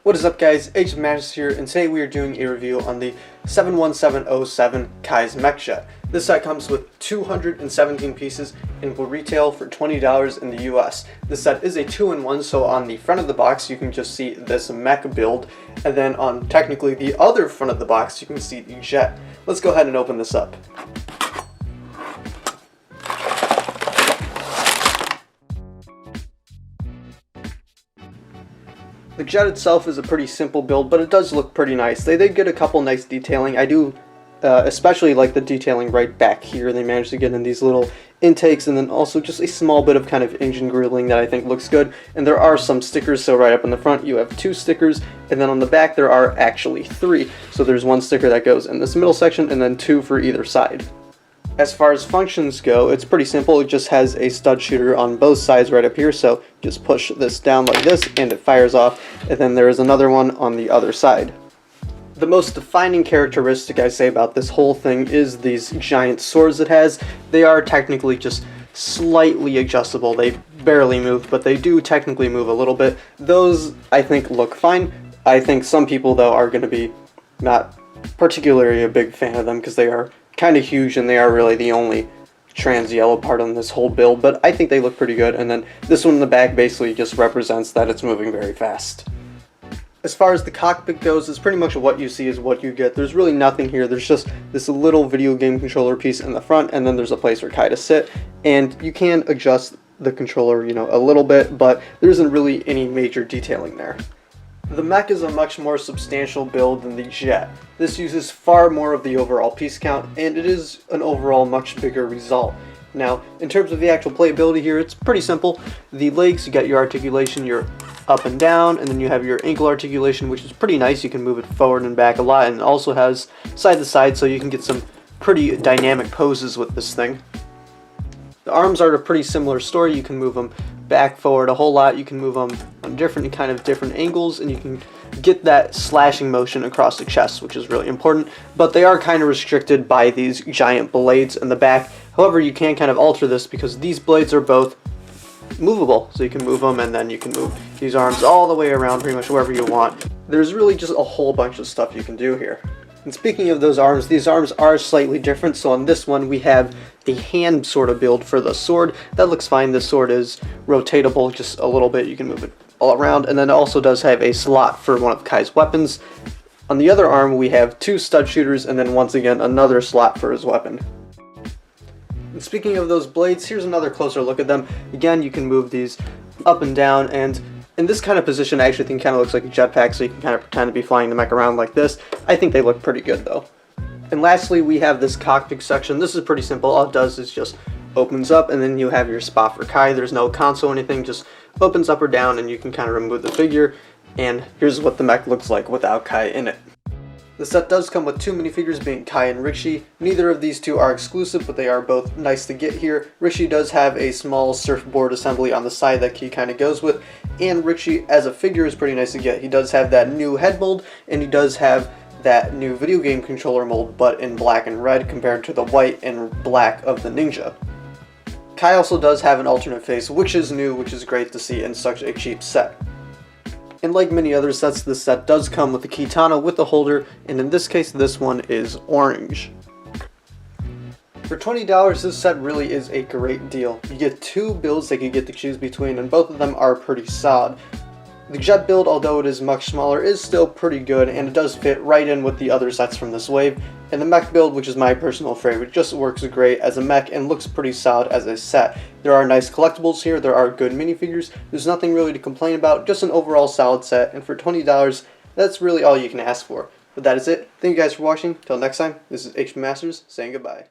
What is up, guys? Mechjet here, and today we are doing a review on the 71707 Kai's Mechjet. This set comes with 217 pieces and will retail for $20 in the US. This set is a 2-in-1, so on the front of the box you can just see this mech build, and then on technically the other front of the box you can see the jet. Let's go ahead and open this up. The jet itself is a pretty simple build, but it does look pretty nice. They did get a couple nice detailing. I do especially like the detailing right back here. They managed to get in these little intakes, and then also just a small bit of kind of engine grilling that I think looks good. And there are some stickers, so right up in the front you have 2 stickers, and then on the back there are actually 3. So there's 1 sticker that goes in this middle section, and then 2 for either side. As far as functions go, it's pretty simple. It just has a stud shooter on both sides right up here, so just push this down like this and it fires off, and then there is another one on the other side. The most defining characteristic I say about this whole thing is these giant swords it has. They are technically just slightly adjustable. They barely move, but they do technically move a little bit. Those, I think, look fine. I think some people, though, are going to be not particularly a big fan of them because they are kind of huge and they are really the only trans yellow part on this whole build, but I think they look pretty good. And then this one in the back basically just represents that it's moving very fast. As far as the cockpit goes, it's pretty much what you see is what you get. There's really nothing here. There's just this little video game controller piece in the front, and then there's a place for Kai to sit, and you can adjust the controller, a little bit, but there isn't really any major detailing there. The mech is a much more substantial build than the jet. This uses far more of the overall piece count, and it is an overall much bigger result. Now, in terms of the actual playability here, it's pretty simple. The legs, you got your articulation, your up and down, and then you have your ankle articulation, which is pretty nice. You can move it forward and back a lot, and it also has side to side, so you can get some pretty dynamic poses with this thing. The arms are a pretty similar story. You can move them back, forward a whole lot. You can move them on different angles, and you can get that slashing motion across the chest, which is really important. But they are kind of restricted by these giant blades in the back. However, you can kind of alter this because these blades are both movable, so you can move them, and then you can move these arms all the way around pretty much wherever you want. There's really just a whole bunch of stuff you can do here. And speaking of those arms, these arms are slightly different. So on this one we have a hand sort of build for the sword. That looks fine. The sword is rotatable just a little bit. You can move it all around, and then it also does have a slot for one of Kai's weapons. On the other arm we have 2 stud shooters, and then once again another slot for his weapon. And speaking of those blades, here's another closer look at them. Again, you can move these up and down, and in this kind of position I actually think kind of looks like a jetpack, so you can kind of pretend to be flying the mech around like this. I think they look pretty good though. And lastly, we have this cockpit section. This is pretty simple. All it does is just opens up, and then you have your spot for Kai. There's no console or anything, just opens up or down, and you can kind of remove the figure. And here's what the mech looks like without Kai in it. The set does come with 2 minifigures, being Kai and Rishi. Neither of these 2 are exclusive, but they are both nice to get here. Rishi does have a small surfboard assembly on the side that he kind of goes with, and Rishi as a figure is pretty nice to get. He does have that new head mold, and he does have that new video game controller mold, but in black and red compared to the white and black of the Ninja. Kai also does have an alternate face, which is new, which is great to see in such a cheap set. And like many other sets, this set does come with a Kitana with a holder, and in this case this one is orange. For $20, this set really is a great deal. You get 2 builds that you get to choose between, and both of them are pretty solid. The jet build, although it is much smaller, is still pretty good, and it does fit right in with the other sets from this wave. And the mech build, which is my personal favorite, just works great as a mech and looks pretty solid as a set. There are nice collectibles here, there are good minifigures, there's nothing really to complain about, just an overall solid set, and for $20, that's really all you can ask for. But that is it. Thank you guys for watching. Till next time, this is Masters saying goodbye.